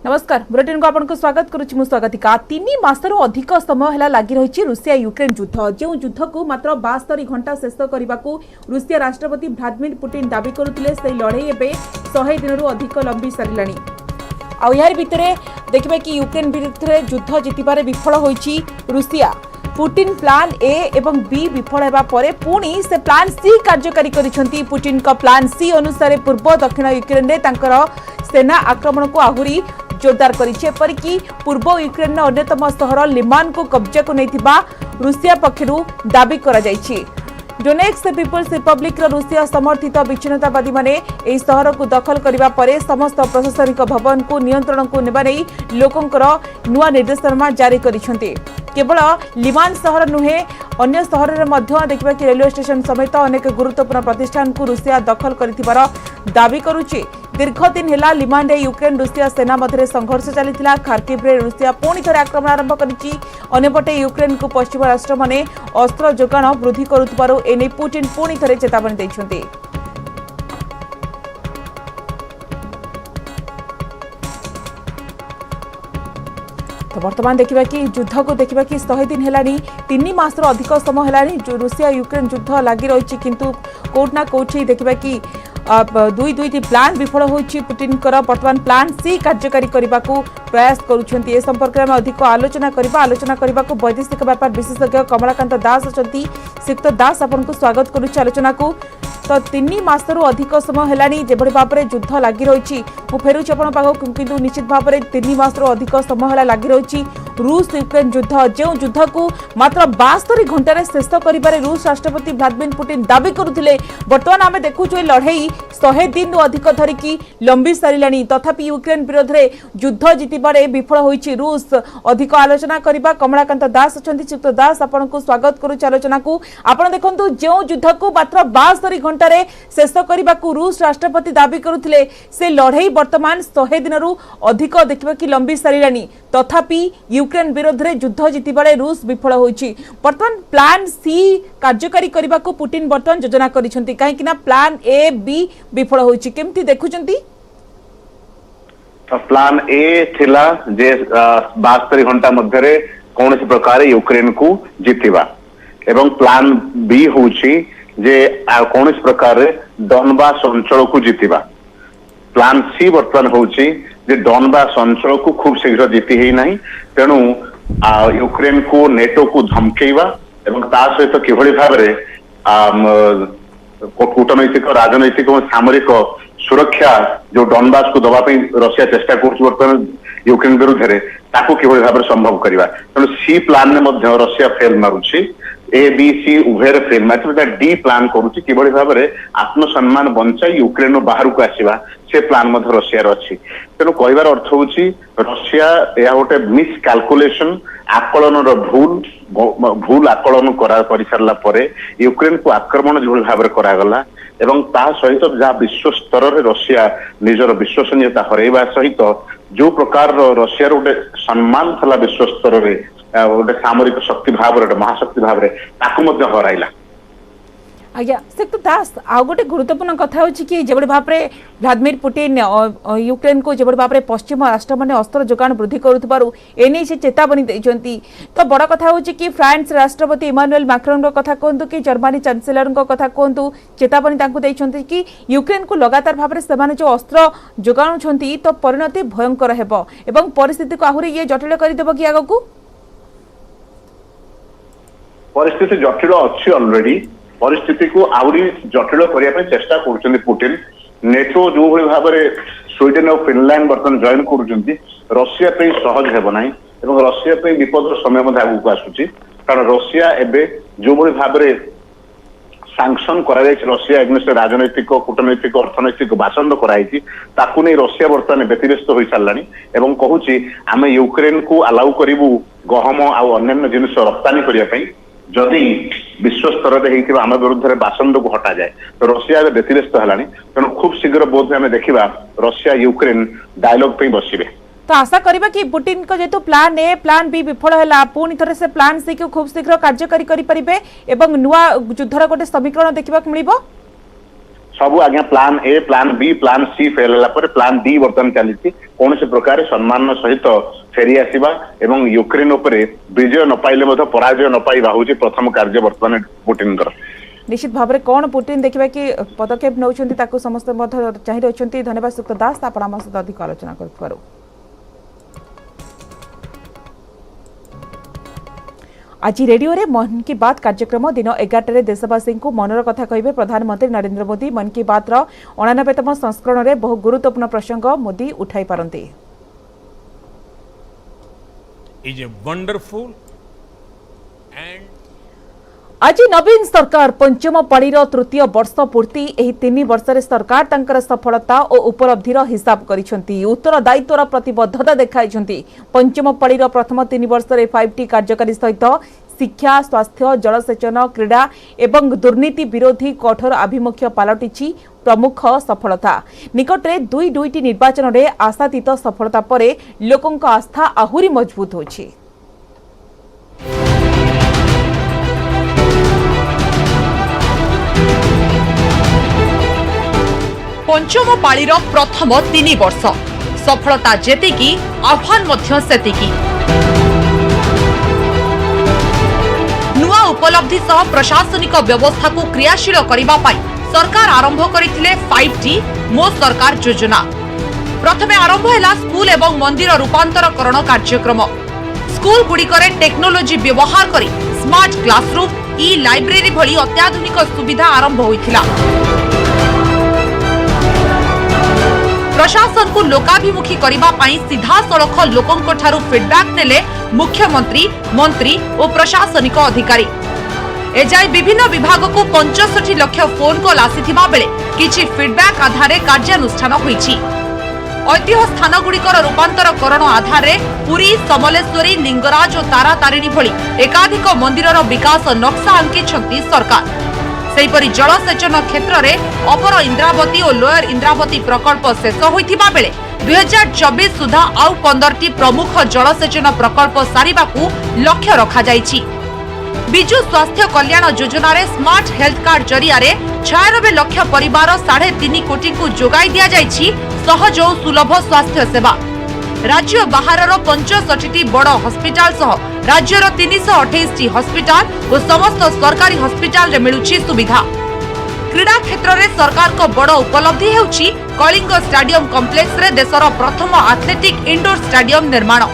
नमस्कार बुलेटिन को आपको स्वागत करुच्ची स्वागतिका 3 मासर अधिक समय है लगी रही रूसिया यूक्रेन युद्ध जो युद्ध को मात्र 72 घंटा शेष करने को रूसिया राष्ट्रपति व्लादिमीर पुतिन दाबी करुले से लड़े एवं 100 दिन अधिक लंबी सारा यार भितर देखिए कि यूक्रेन विरुद्ध युद्ध जितबार विफल होइछि रूसिया पुतिन प्लान ए एवं बी विफल होगा पर पुणी से प्लान सी कार्यकारी करिसेंती पुतिन का प्लान सी अनुसार पूर्व दक्षिण यूक्रेन रे तांकर सेना आक्रमण को आहुरी जोरदार करिछि पूर्व यूक्रेन अन्यतम सहर लिमान को कब्जा को नहीं रूसिया पक्षरु दाबी करा जाइछि। डोनेट्स्क पीपल्स रिपब्लिक रूसिया समर्थित विच्छिन्नतावादी माने एही सहर को दखल करिबा परे समस्त प्रशासनिक भवन को नियंत्रण को नेबा नै लोकंकर नुआ निर्देशनामा जारी करिसेंती। केवल लिमान सहर नुहे अन्य सहर रे मध्य देखिबा कि रेलवे स्टेशन समेत अनेक गुरुत्वपूर्ण प्रतिष्ठान को रूसिया दखल करिथिबार दाबी करुछि। दीर्घ दिन हेला लिमान रे यूक्रेन रूसिया सेना मध्य संघर्ष चलीथिला। खार्किव रे रूसिया पुणी थरे आक्रमण आरंभ करिछि। अन्यपटे यूक्रेन को पश्चिम राष्ट्र माने अस्त्र जोगाण वृद्धि करुथिबारु एने पुतिन पुणी थरे चेतावनी दैछन्ति। तो वर्तमान देखिबा कि युद्ध को देखिबा कि 100 दिन हेलानी 3 मासर अधिक समय हेलानी रूसिया यूक्रेन युद्ध लागि रहिछि किंतु कोठना कोठी देखिबा कि दुई प्लान विफल होइछि। पुतिन वर्तमान प्लान सी कार्यकारी करने को प्रयास करुछन्ति। ए संपर्क में अधिक आलोचना करने को वैदेशिक व्यापार विशेषज्ञ कमलाकांत दास अछंती। श्रीयुक्त दास आपन को स्वागत करुछि आलोचना को। तो 3 मासरू अधिक समय हेलानी जेभଳି भाबरे युद्ध लागि रहिछि मु फेरुछि आपन पाखो किंतु निश्चित भाबरे 3 मासरू अधिक समय हेला लागि रहिछि रूस यूक्रेन युद्ध जो युद्ध को मात्र 72 घंटे शेष करिबारे रूस राष्ट्रपति व्लादिमीर पुतिन दाबी करुथिले वर्तमान आमे देखुछु लड़ाई 100 दिन अधिक धरिकी लंबी सारिलानी तथापि यूक्रेन विरोध रे युद्ध जितिबारे विफल होइछि रूस। अधिक आलोचना करिबा कमलाकांत दास अछंती। श्रीयुक्त दास आपन को स्वागत करू आलोचना को। आपण देखंतु जो युद्ध को मात्र 72 घंटे शेष करने को रूस राष्ट्रपति दाबी करुथिले से लड़ाई वर्तमान 100 दिनरू अधिक देखिबा कि लंबी सारिलानी तथापि यूक्रेन विरोध रे युद्ध जितिबारे रूस विफल होइछि। वर्तमान प्लान सी कार्यकारी करने को पुतिन वर्तमान योजना करिसेंती काहेकि ना प्लान ए बी विफल होइछि केमती देखुचंती। प्लान ए थिला जे 72 घंटा मध्य कौन प्रकार यूक्रेन को जितिबा एवं प्लान बी होउछि जे कौन प्रकार डॉनबास अंचल को जितिबा। प्लान सी वर्तमान होउछि जे डॉनबास अंचल को खूब शीघ्र जीति ही नहीं तेणु यूक्रेन को नेटो को धमकेवा एवं ता सहित किभଳି भाबरे कूटनैतिक राजनैतिक और सामरिक सुरक्षा जो डॉनबास को दबा रशिया चेष्टा कर यूक्रेन विरुद्ध रे ताकू किभଳି भाबरे संभव करवा तेणु सी प्लान ने मध्य रशिया फेल मारुछि। ए बी सी उभयर फेल मात्र डी प्लान करुछि किभଳି भाबरे आत्मसम्मान बंचाई यूक्रेन बाहर को आसीबा से प्लान मध्य रशिया अच्छी। तेणु कहबार अर्थ होछि रशिया या गोटे मिस कैलकुलेशन आकलन भूल आकलन कर सारा पर यूक्रेन को आक्रमण जो भाव करागला एवं ता सहित जहाँ विश्व स्तर में रशिया निजर विश्वसनीयता हरैबा सहित जो प्रकार रशियार गोटे सम्मान था विश्व स्तर में गोटे सामरिक शक्ति भाव महाशक्ति भाव हराइला। आज्ञा श्रीयुक्त दास आउ गोटे गुरुत्वपूर्ण कथा होछि कि जेबड़ी भाबरे व्लादिमीर पुतिन यूक्रेन को जेबड़ी भाबरे पश्चिम राष्ट्र माने अस्त्र जोगाण वृद्धि करुथबारु एने से चेतावनी दैछंती। तो बड़ कथा होछि कि फ्रांस राष्ट्रपति इमानुएल मैक्रोन को कथा कोंतु कि जर्मनी चांसलर को कथा कोंतु चेतावनी तांकु दैछंती कि यूक्रेन को लगातार भाबरे सेमाने जो अस्त्र जोगाण छंती तो परिणति भयंकर हेबो एवं परिस्थिति को आहुरी ये जटिल करि देबो कि आगो को परिस्थिति जटिल अछि ऑलरेडी परिस्थिति को आउरी जटिल करने चेष्टा कर पुतिन। नेटो जो भाई भाव में स्वीडेन और फिनलैंड बर्तमान जॉइन कर रशिया पे सहज हेब ना एवं रशिया पे विपद समय आगू आसूची कारण रशिया एवं जो भाई भाव में सांक्शन कर रशिया एग्नेस्ट राजनैतिक कूटनैतिक अर्थनैतिक बासंद कराई ताकू नहीं रशिया बर्तमान व्यतिव्यस्त हो सारा एवं कहूँ आम यूक्रेन को अलाउ करूँ गहम आउ अन्य जिन रप्तानी करने जदि विश्व स्तर में आम विरुद्ध बासंद को हटा जाए तो रशिया व्यतिव्यस्त है तेणु खूब शीघ्र बोध आम देखा रशिया यूक्रेन डायलॉग पे बसवे। तो आशा करबा कि पुतिन को जेतु प्लान ए प्लान बी विफल है पुणी थे से प्लान सी को खूब शीघ्र कार्यकारी करें एवं नुआ युद्धर गोटे समीकरण देखा मिल सबू आज्ञा plan A plan B plan C fail होला पर प्लान डी वर्तमान चली कौन से प्रकार सम्मान सहित फेरी आसवा एवं यूक्रेन उपरे विजय न पाइले पराजय न पाइबा हूँ प्रथम कार्य वर्तमान पुटिन निश्चित भाव में कौन पुटिन देखा कि पदक्षेप नौकरी समस्त चाह रही। धन्यवाद सुक्त दास आप सहित अधिक आलोचना कर। आज रेडियो रे मन की बात कार्यक्रम दिन 11 देशवासी को मनर कथा कहे प्रधानमंत्री नरेंद्र मोदी। मन की बात 89तम संस्करण में बहु गुरुत्वपूर्ण प्रसंग मोदी उठाई पारंती। Is a wonderful and आज नवीन सरकार पंचम पाळीर तृतीय वर्ष पूर्ति एही 3 वर्षरे सरकार तांकर सफलता और उपलब्धिर हिसाब करिसेंती। उत्तरदायित्वर प्रतिबद्धता देखाइसेंती। पंचम पाळीर प्रथम 3 वर्षरे 5T कार्यकारी सहित शिक्षा स्वास्थ्य जलसेचन क्रीड़ा एवं दुर्नीति विरोधी कठोर आभिमुख्य पालटिछि प्रमुख सफलता। निकटरे दुईटी निर्वाचन में आशातीत सफलता परे लोकंक आस्था आहुरी मजबूत होछि। पंचम पाळीर प्रथम 3 वर्ष सफलता जेतिकी आह्वान मध्य सेतिकी। नुआ उपलब्धि सह प्रशासनिक व्यवस्था को क्रियाशील करिबा पाई सरकार आरंभ करथिले 5T मो सरकार योजना। प्रथमे आरंभ हैला स्कूल एवं मंदिर रूपांतरकरण कार्यक्रम। स्कूल गुड़िकरे टेक्नोलोजी व्यवहार करी स्मार्ट क्लासरूम ई लाइब्रेरी भली अत्याधुनिक सुविधा आरंभ होइथिला। प्रशासन को लोकाभिमुखी करिबा पाई सीधा सड़क लोकंक ठारू फीडबैक नेले मुख्यमंत्री मंत्री और प्रशासनिक अधिकारी। एजाई विभिन्न विभाग को 65 लाख फोन कॉल आसीथिबा बेले किछि फीडबैक आधारे कार्यानुष्ठान होईछि। ऐतिह्य स्थान गुड़िकर रूपांतरकरण आधारे पुरी समलेश्वरी लिंगराज और तारातारिणी भली एकाधिक मंदिरर विकास नक्शा आंकिछंती सरकार। सेहिपरि जलसेचन क्षेत्र में अपर इंद्रावती और लोयर इंद्रावती प्रकल्प शेष होइथिबा बेले 2024 सुधा आउ 15टी प्रमुख जलसेचन प्रकल्प सारिबाकू लक्ष्य रखा जाइछि। बिजु स्वास्थ्य कल्याण योजना रे स्मार्ट हेल्थ कार्ड जरिया रे 96 लाख परिवार 3.5 कोटी को जोगाई दिया जाइछि सहज और सुलभ स्वास्थ्य सेवा। राज्य बाहर 65टी बड़ हस्पिटाल सह राज्यर 328टी हस्पिटाल और समस्त सरकारी हस्पिटाल रे मिलुछि सुविधा। क्रीड़ा क्षेत्र में सरकार को बड़ उपलब्धि हेउछि कलिंग स्टेडियम कॉम्प्लेक्स रे देशर प्रथम एथलेटिक इंडोर स्टेडियम निर्माण।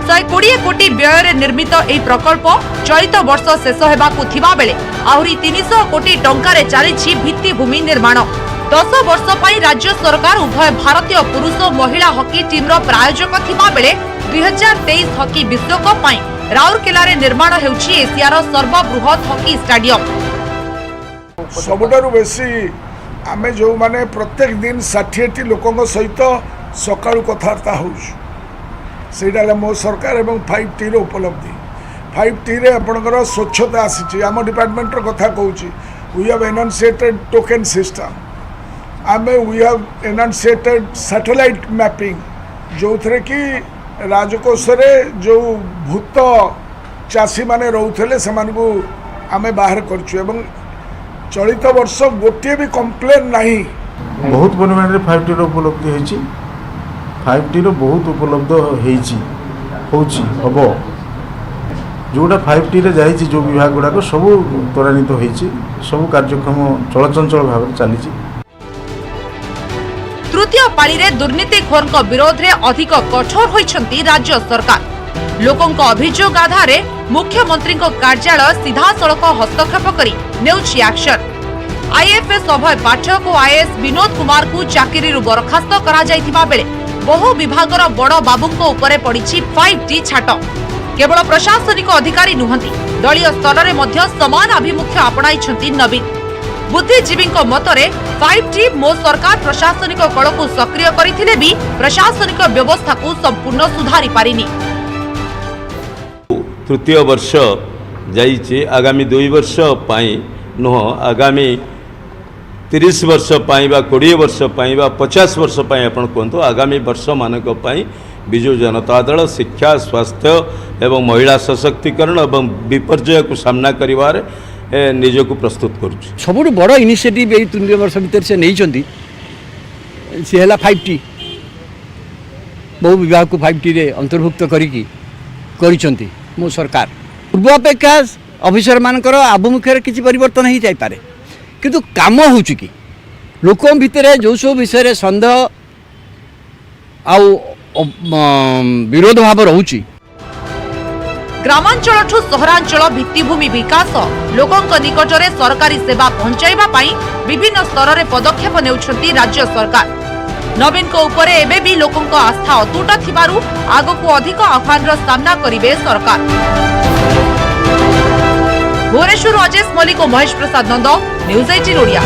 120 कोटी व्यय निर्मित यह प्रकल्प चलित वर्ष शेष हेबाकू थिबा बेले आहुरी 300 कोटी टंका रे चलिछि भित्तिभूमि निर्माण। 10 वर्ष पई राज्य सरकार उभय भारतीय पुरुष और महिला हॉकी टीम रो प्रायोजक थिबा बेले 2023 हॉकी विश्वकप पई राउरकेला रे निर्माण हेउछि एशियार सर्वबृहत हॉकी स्टेडियम। सबुठारु बेसी आमे जो माने प्रत्येक दिन 60टी लोकंक सहित सकाळु कथार्ता होउछु सेटा मो सरकार एवं 5T रो उपलब्धि। 5T रे आपनकर स्वच्छता आसीछि आम डिपार्टमेंट रो कथा कहूछि। वी हैव एनंसिएटेड टोकन सिस्टम आमे वी हैव एनंसिएटेड सैटेलाइट मैपिंग जो थरे कि राजकोष रे जो भूत चासी माने रहउथले सेमानकू आमे बाहर करछु एवं चलित वर्ष गोटे भी कंप्लेन नहीं। बहुत परिमाण रे 5T रो उपलब्धि होइछि। 5T रो बहुत उपलब्ध होइछि होछि हबो जोटा 5T रे जाइछि जो विभाग गुडा को सब त्वरान्वित होइछि सब कार्यक्रम चलचंचल भाव रे चलिछि। तृतीय पाली रे दुर्नीतिखोरक विरोध रे अधिक कठोर होइछंती राज्य सरकार। लोकंक अभियोग आधारे मुख्यमंत्री कार्यालय सीधा सड़क हस्तक्षेप करी नेउछि एक्शन। आईएफएस अभय पाठक और आईएएस विनोद कुमार को चाकरी बरखास्त करा जाइथिबा बेले बहु विभागर बड़ बाबूंको उपरे पड़िछि 5T छाट। केवल प्रशासनिक अधिकारी नुहंती दलीय स्तर में मध्य समान आभिमुख्य आपणाइछंती नवीन। बुद्धिजीवी मतरे 5T मो सरकार प्रशासनिक कल को सक्रिय करथिले भी प्रशासनिक व्यवस्था को संपूर्ण सुधारी पारिनी। तृतीय वर्ष जाइए आगामी 2 वर्ष पाई नुह आगामी 30 वर्ष पाई बा 20 वर्ष पाई बा 50 वर्ष पाई आपण कहतु आगामी वर्ष मानक पाई विजु जनता दल शिक्षा स्वास्थ्य एवं महिला सशक्तिकरण एवं विपर्यय को सामना करिवार निजको प्रस्तुत करुछु। सबुठ बड़ इनिशिएटिव यही 3 वर्ष भीतर से नहीं सी है 5T बहु विभाग को 5T रे अंतर्भुक्त करी मो सरकार पूर्व अपेक्षा ऑफिसर मानकर आभिमुख्य किसी परिवर्तन ही जाई पारे किंतु काम होउची कि लोक भितर जो सब विषय सन्देह आउ विरोध भाव रहुची। ग्रामांचल सहरांचल भित्तिभूमि विकास लोकंक निकटरे सरकारी सेवा पहुंचाइबा पई विभिन्न स्तर रे पदक्षेप नेउछंती राज्य सरकार। नवीन को उपरे एबे भी लोकंक आस्था अतुट थिबारु आगको अधिक आह्वान रो सामना करिवे सरकार। भुवनेश्वर अजेश मलिक और महेश प्रसाद नंद, न्यूज 18 ओडिया।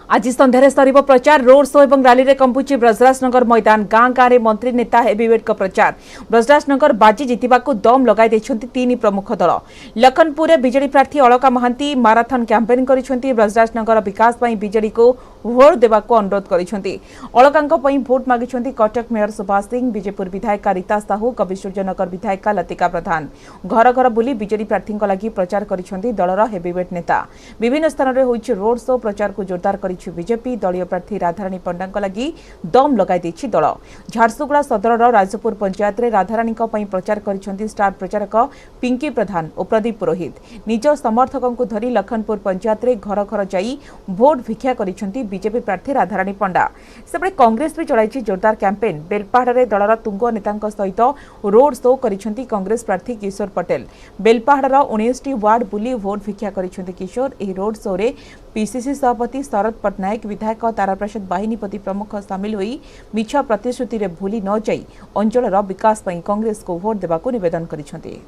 आज संध्यारे सरिब प्रचार रोड शो और रैली रे कंपुची ब्रजराजनगर मैदान गाँ गाँव में मंत्री नेता हेवीवेट का प्रचार। ब्रजराजनगर बाजी जितिबा को दम लगाई देछंती 3 प्रमुख दल। लखनपुर में बीजेडी प्रार्थी अलका महांती माराथन कैंपेन करिसेंती। ब्रजराजनगर विकास पई बीजेडी को भोट देबा को अनुरोध करिसेंती। अलकांक पई भोट मागिसेंती कटक मेयर सुभाष सिंह, बीजेपुर विधायिका रीता साहू, कविसूर्यनगर विधायिका लतिका प्रधान। घर घर बुली बीजेडी प्रार्थी लगी प्रचार करिसेंती दलर हेवीवेट नेता। विभिन्न स्थान में होइछि रोड शो। प्रचार को जोरदार करिछि बीजेपी। दलीय प्रार्थी राधाराणी पंडा लगी दम लगाई देछि दल। झारसुगुड़ा सदर राजपुर पंचायत रे राधाराणी प्रचार करिसेंती स्टार प्रचारक पिंकी प्रधान और प्रदीप पुरोहित। निज समर्थकों को धरी लखनपुर पंचायत रे घर घर जाई भोट भिक्षा करिसेंती बीजेपी प्रार्थी राधाराणी पंडा। सेपटे कांग्रेस भी चलाई जोरदार कैंपेन। बेलपाहाड़ रे दलर तुंग नेता सहित रोड शो करिसेंती कांग्रेस प्रार्थी किशोर पटेल। बेलपाहाड़ 19टी वार्ड बुली भोट भिक्षा करिसेंती किशोर। एही रोड शो रे पीसीसी सभापति शरद पट्टनायक, विधायक ताराप्रसाद बाहिनीपति प्रमुख सामिल होई मिछ प्रतिश्रुति रे भूली न जाई अंचल विकास पई कांग्रेस को भोट देबा को निवेदन करिसेंती।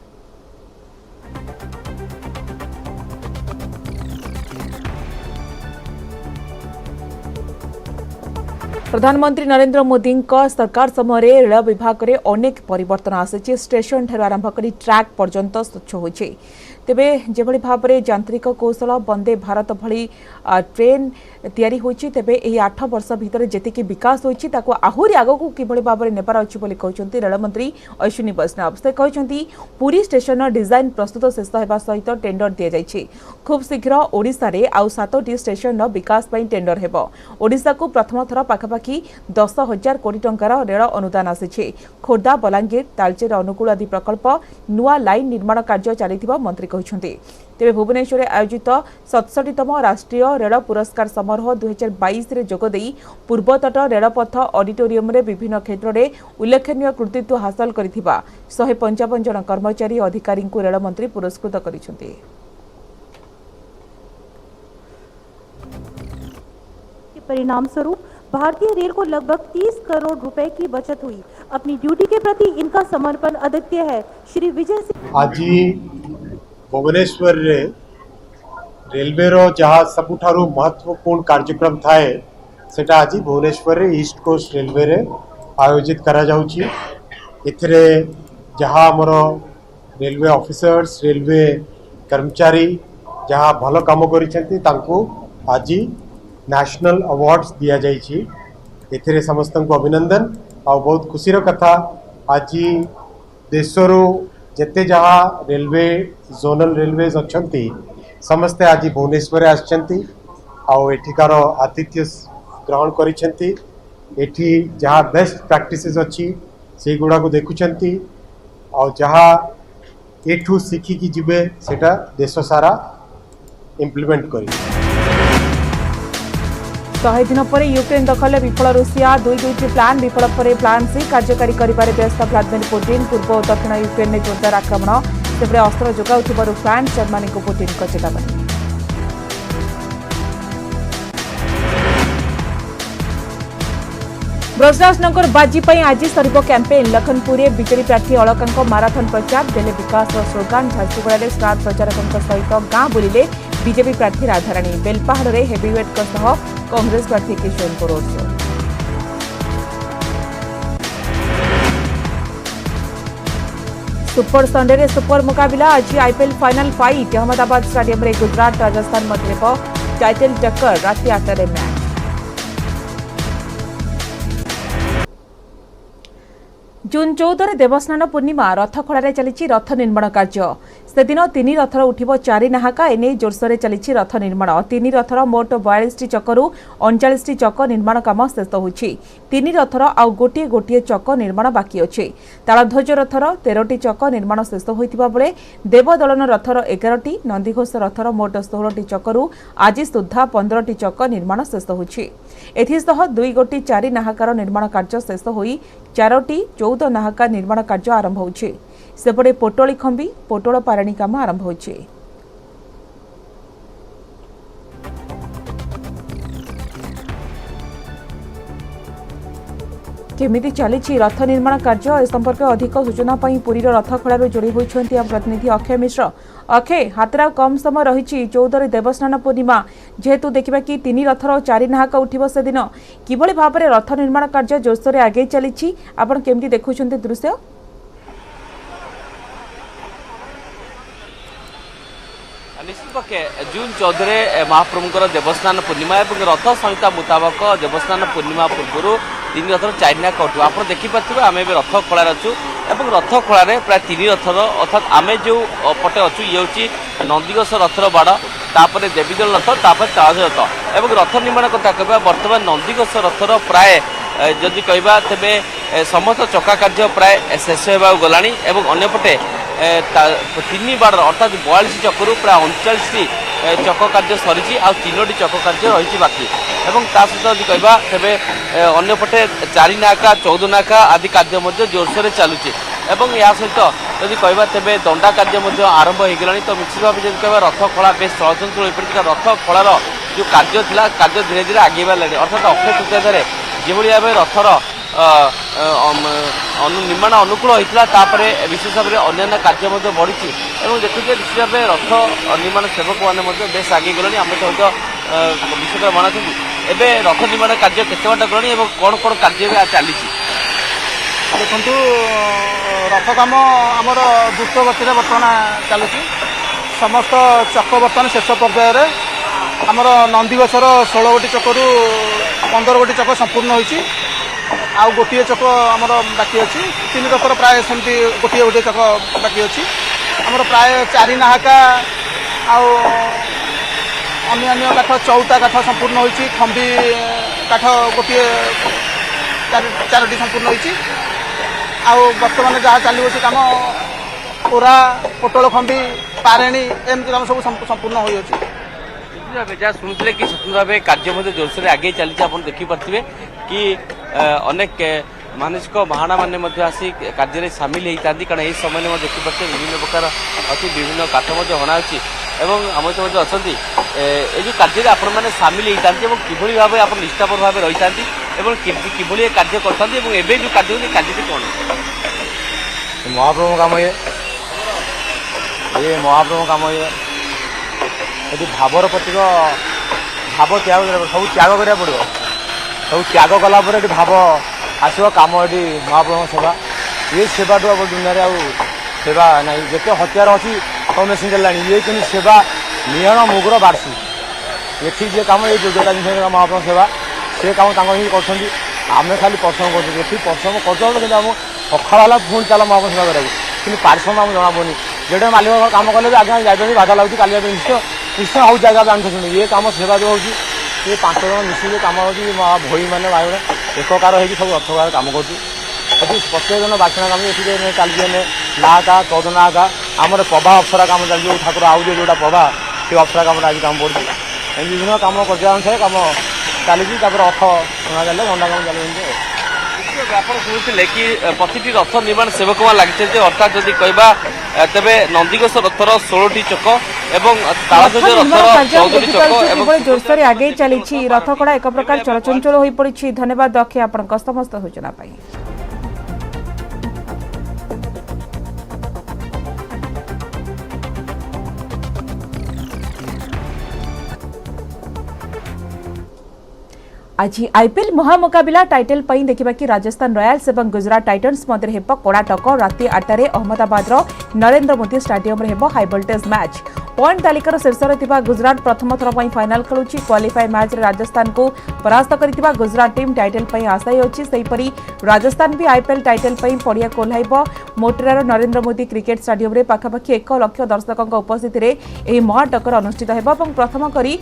प्रधानमंत्री नरेंद्र मोदी सरकार समय रेल विभाग में अनेक परिवर्तन आसी। स्टेशन ठार आरंभ कर ट्रैक पर्यंत स्वच्छ होइछे। तेबे जेभली भाव में यांत्रिक कौशल वंदे भारत भली ट्रेन तैयारी होइछि तेबे एही 8 वर्ष भितर जेतिकी विकास होइछि ताको आहुरी आगको किभली भाव में नेबार अछि बोली कहउछन्ती रेल मंत्री अश्विनी वैष्णव। से कहउछन्ती पुरी स्टेशन डिजाइन प्रस्तुत शेष हेबा सहित टेंडर दिया जाइछि। खूब शीघ्र ओडिसा रे आउ 7टी स्टेशन विकास पई टेंडर हेबो। ओडिसा को प्रथम थर पाखापाखि 10,000 कोटी टंकार रेल अनुदान आसिछि। खोर्धा, बलांगीर, तालचेर, अनुकूल आदि प्रकल्प नुआ लाइन निर्माण कार्य चलिथिबा मंत्री कहउछन्ती। तेबे भुवनेश्वर आयोजित 67तम राष्ट्रीय रेल पुरस्कार समारोह 2022 रे जोगदेई पूर्वतट रेलपथ ऑडिटोरियम रे विभिन्न क्षेत्र में उल्लेखनीय कृतित्व हासिल करिथिबा 155 जन कर्मचारी अधिकारी को रेल मंत्री पुरस्कृत करिसेंती। परिणाम स्वरूप भारतीय रेल को लगभग 30 करोड़ रुपए की बचत हुई। अपनी ड्यूटी के प्रति इनका समर्पण अद्वितीय है। श्री विजय सिंह आज भुवनेश्वर रे रेलवे रो जहाँ सबुठारु महत्वपूर्ण कार्यक्रम थाए सेटा आज भुवनेश्वर रे ईस्ट कोस्ट रेलवे रे आयोजित करा जाउची। एथिरे जहाँ हमर रेलवे ऑफिसर्स रेलवे कर्मचारी जहाँ भल काम करिसेंती तांको आज नेशनल अवार्ड्स दिया जाइछि। एथिरे समस्त को अभिनंदन और बहुत खुशी रो कथा आज देशरो जेते जहाँ रेलवे जोनल रेलवेज अच्छी समस्ते आज भुवनेश्वर आछंती आउ एठिकार आतिथ्य ग्रहण करिसेंती। एठी जहाँ बेस्ट प्रैक्टिसेस अच्छी से गुड़ा को देखुचंती और जहाँ एठू शिखिकी जिबे सेटा देश सारा इम्प्लीमेंट करी। 100 दिन पर यूक्रेन दखल विफल रूसिया 2-2 प्लान विफल पर प्लान सी कार्यकारी करिबारे व्यस्त व्लादिमीर पुतिन। पूर्व और दक्षिण यूक्रेन में जोरदार आक्रमण तेबे अस्त्र जोगाउथिबारु फ्रांस जर्मनी को पुतिन को चेतावनी। ब्रजराजनगर बाजी पई आज सरिब कैंपेन। लखनपुर बीजेडी प्रार्थी अलकांक माराथन प्रचार देले विकास स्लोगान। झारसुगुड़ा स्टार प्रचारकों सहित गाँ बुलिले बीजेपी प्रार्थी राधाराणी। बेलपाहाड़ में हेवीवेट कांग्रेस प्रार्थी किशोर को रोड शो। सुपर संडे रे सुपर मुकाबला आज IPL final fight Ahmedabad stadium रे गुजरात राजस्थान मध्य टाइटल टक्कर राति 8 रे मैच। जून 14 देवस्नान पूर्णिमा रथखोलारे चली रथ निर्माण कार्य से दिन 3 रथर उठिब 4 नाहाका एने जोरसोर चली रथ निर्माण 3 रथर मोट 42 चकरू 39 चक निर्माण काम शेष होछि 3 रथर आउ गोटे गोटे चक निर्माण बाकी अछि तालध्वज रथर 13टी चक निर्माण शेष होइतिबा बेले देवदलन रथर 11टी नंदीघोष रथर मोट 16टी चकरू आज सुधा 15टी चक निर्माण शेष होछि एथिसह 2 गोटी 4 नाहाकार निर्माण कार्य शेष होई 4टी 14 नाहाका निर्माण कार्य आरंभ होछि सेपटे पोटोली खंबी पोटोल पाराणी काम आरंभ होछि केमिति चली रथ निर्माण कार्य ए संपर्क अधिक सूचना पुरी रथखोलू जोड़ी होती प्रतिनिधि अक्षय मिश्र अक्षय हातरा कम समय रही 14 देवस्नान पूर्णिमा जेहेतु देखा कि 3 रथर 4 नाहाक उठिब से दिन किभली भाव में रथ निर्माण कार्य जोरसोर आगे चली आपण केमती देखुछन्ते दृश्य निश्चित पक्षे जून 14 महाप्रभुंर देवस्नान पूर्णिमा और रथ संहिता मुताबक देवस्नान पूर्णिमा पूर्व 3 रथर 4 नाक उठू आप देखिपे आम रथ खोलार अच्छु और रथ खोलार प्राय 3 रथर अर्थात आम जो पटे अच्छु ये हूँ नंदीघोष रथर बाड़ तापर देवीदल रथ तापर तालध्वज रथ और रथ निर्माण कथा कह बर्तमान नंदीघोष रथर प्राय जदि कहवा तेरे समस्त चक्का कार्य प्राय शेष होगा गला अंपटे 3 बाड़ अर्थात 42 चक्र प्राय 39 चक कार्य सरी आ 3टी चक कार्य रही बाकी और सहित जब कहवा तेरे अंपटे 4 नाका 14 नाका आदि कार्य जोरसोर चलुची एवं या सहित जदि कहवा तेरे दंडा कार्य आरंभ हो गलानी तो निश्चित भाव जब कह रथ खोला बेस चलचंचल हो पड़ी रथ खोलार जो कार्य था कार्य धीरे धीरे आगे बारे अर्थात अक्षय तृतीया जो भाव रथर निर्माण अनुकूल होता विशेष भाव में अन्य कार्य बढ़ी और देखिए निश्चित भाव रथ निर्माण सेवक मैंने बेस आगे गलानी आम सहित विशेष मना एवं रथ निर्माण कार्य केत बाट गलानी और कौन कौन कार्य चली देखु रथ कम आमर द्रुत गति बर्तमान चलुची समस्त चक बर्तमान शेष पर्यायर आमर नंदीघोषर 16 गोटी चकरू 15 गोटी चक संपूर्ण होती आउ गोटे चक आमर बाकी अच्छी 3 रथर प्राय सेमती गोटे गोटे चक बाकी अच्छी आमर प्राय 4 नाहाका आउ अन्य काठ चौता काठ संपूर्ण होती खंबी काठ गोटे 4टी संपूर्ण होती आउ बर्तमान जहाँ चलो कम ओरा पोटल खंबी पारेणी एमती कम सब संपूर्ण होती जहाँ शुणुते कि स्वतंत्र भाव कार्य जोरसोर आगे चली आप देखिपे कि अनेक मानसिक महाणा मैंने आसी कार्य सामिल होता कारण यही समय में देखिपे विभिन्न प्रकार अच्छी विभिन्न काठ हणाऊँगी और आम सहित अच्छा ये जो कार्य आपण मैंने सामिल होता कि भाव आप निष्ठापर भाव रही था कि कार्य करते जो कार्य कौन महाप्रभु काम ये महाप्रभु काम ये यदि भावर प्रतीक भाव त्याग सब त्याग करा पड़ो सब त्याग कला भाव आसो कम ये महाप्रभु सेवा ये सेवा तो दुनिया सेवा ना जिते हत्यार अच्छी सब मेसीन चलला ये कि सेवा नियन मुगर बाढ़सी ये जे कम ये योग्यता जिन महाप्रभु सेवा से कम आम खाली परिश्रम परिश्रम कर सकाल पुणी चल महाप्रभु सेवा करा कि पारिश्रम आम जना पड़नी जो मालिक कम कले आगे जाए बाधा लगुच काली निश्चय निश्चय हूँ जगह जानते ये कम सेवा जो होगी ये 5 जन मिसिक कम होगी भई मैंने भाई एककार हो सब रथ कम कर प्रत्येक जन बाछणा कम ये चलती नाका 14 नाका आमर प्रभा अप्सरा कम चलती ठाकुर आउ जोटा प्रभा से अप्सरा कम आज कम पड़ी विभिन्न कम कर अनुसार कम चली रथ सुना चल घंटा कम चल आप शुणुते कि प्रति रथ निर्माण सेवक मान लगी अर्थात जदि कहवा तेरे नंदीघोष रथर 16टी चक और तालध्वज रथर 14टी चक जोरसोर आगे चली रथखोला एक प्रकार चलचंचल हो पड़ी धन्यवाद अक्षय आपण समस्त सूचना। आज आईपीएल महामुकाबिला टाइटल पई देखिबा कि राजस्थान रॉयल्स एवं गुजरात टाइटन्स मध्य हेब कड़ा टक्कर राति 8 अहमदाबाद नरेंद्र मोदी स्टेडियम हेब हाई वोल्टेज मैच पॉइंट तालिकार शीर्षରେ ଥିବା गुजरात प्रथम थर ପାଇଁ फाइनल खेलुछि। क्वालिफाई मैच रे राजस्थान को परास्त करथिबा गुजरात टीम टाइटल ପାଇଁ आशायी अछि। सेहिपरि राजस्थान भी आईपीएल टाइटल ପାଇଁ पड़िया कोल्हाइबो। मोटेरार नरेंद्र मोदी क्रिकेट स्टेडियम रे पाखापाखि 1 लाख दर्शकों उपस्थिति रे एही महाटक्कर अनुष्ठित हेबो ଏବଂ प्रथम करी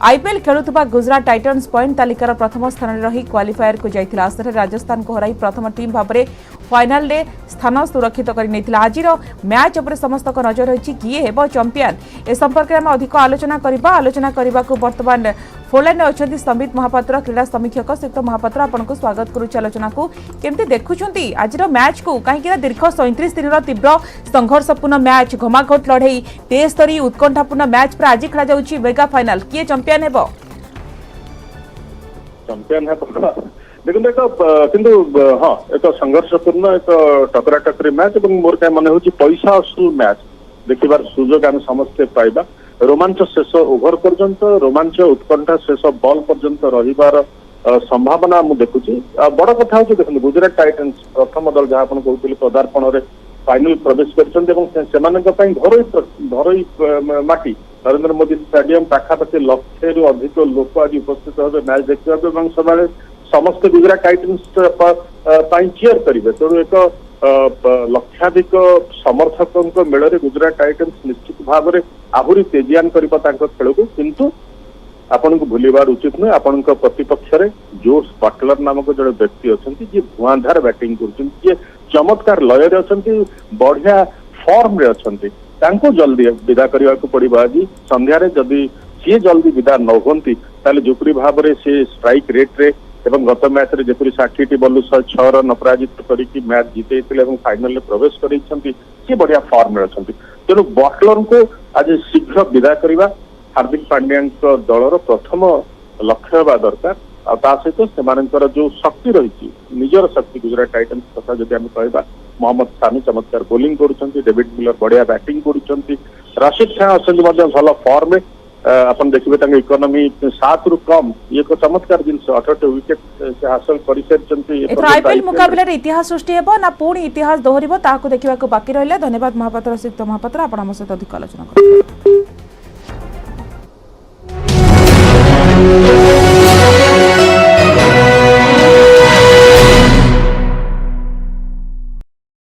आईपीएल खेलुवा गुजरात टाइटन्स पॉइंट तालिकार प्रथम स्थान रही क्वालिफायर को जाइथिला। आसरे राजस्थान को हराई प्रथम टीम भाव में फाइनल रे स्थान सुरक्षित कर आज मैच उपर समस्त नजर रही किए हेब चैंपियन ए संपर्क में अधिक आलोचना करने को बर्तमान फोनलाइन अच्छा संबित महापात्र क्रीड़ा समीक्षक श्रीयुक्त महापात्र आपन को स्वागत करुच्च आलोचना को केमती देखुंट आज मैच को कहीं दीर्घ 37 दिन तीव्र संघर्षपूर्ण मैच घमाघोट लड़ई तेज तरी उत्कंठापूर्ण मैच पर आज खेला जाउछि मेगा फाइनल किए चैंपियन हेबो चैंपियन है देखो किंतु हाँ एक संघर्षपूर्ण एक टकरा टकरी मैच और मोर क्या मन हो पैसा असुल मैच देखिबार सुजोग आम समस्ते पाइबा रोमांच शेष ओभर पर्यंत रोमांच उत्कंठा शेष बॉल पर्यंत रहिबार संभावना मु देखुची बड़ कथा हो देखो गुजरात टाइटन्स प्रथम दल जहाँ आपन कहते पदार्पण में फाइनल प्रवेश कर घरोई माटी नरेंद्र मोदी स्टेडियम पाखापाखि लक्षे रु अधिक लोक आज उपस्थित हे मैच देखा समस्त गुजरात टाइटन्स चीयर करेंगे तेणु एक लक्षाधिक समर्थकों मेल गुजरात टाइटन्स निश्चित भाव में आहरी तेजियान कर खेल को किंतु आपण को भूलिबार उचित नुहे आपण प्रतिपक्ष जोश बटलर नामक जड़े व्यक्ति अच्छा जी धुआंधार बैटिंग कर चमत्कार लय अच्छा बढ़िया फॉर्म रे अच्छा जल्दी विदा करने को पड़ो आज संध्यारे जदि सी जल्दी विदा न होती जोपरी भाव में सी स्ट्राइक रेट रे एवं गत मैच रे जपरी 60 बॉल 106 रन अपराजित करके मैच जीते फाइनल में प्रवेश कर बढ़िया फॉर्म में अच्छा तेणु बटलर को आज शीघ्र विदा करवा हार्दिक पांड्या दलर प्रथम लक्ष्य होगा दरकार आ सहित से जो शक्ति रही निजर शक्ति गुजरात टाइटन्स कथा जब आम कह मोहम्मद सामी चमत्कार बोलिंग करुँच डेविड मिलर बढ़िया बैटिंग करुँच राशिद खान अच्छा भल फॉर्म में अपन देखिए इकोनॉमी 7 रु कम ये एक चमत्कार जिन 18 विकेट से हासिल कर आईपीएल मुकाबला इतिहास सृष्टि हेबो ना पुणी इतिहास दोहरिबो ताको देखिबा को बाकी रहले। धन्यवाद महापात्र श्रीयुक्त महापात्र आपण हम सहित अधिक आलोचना कर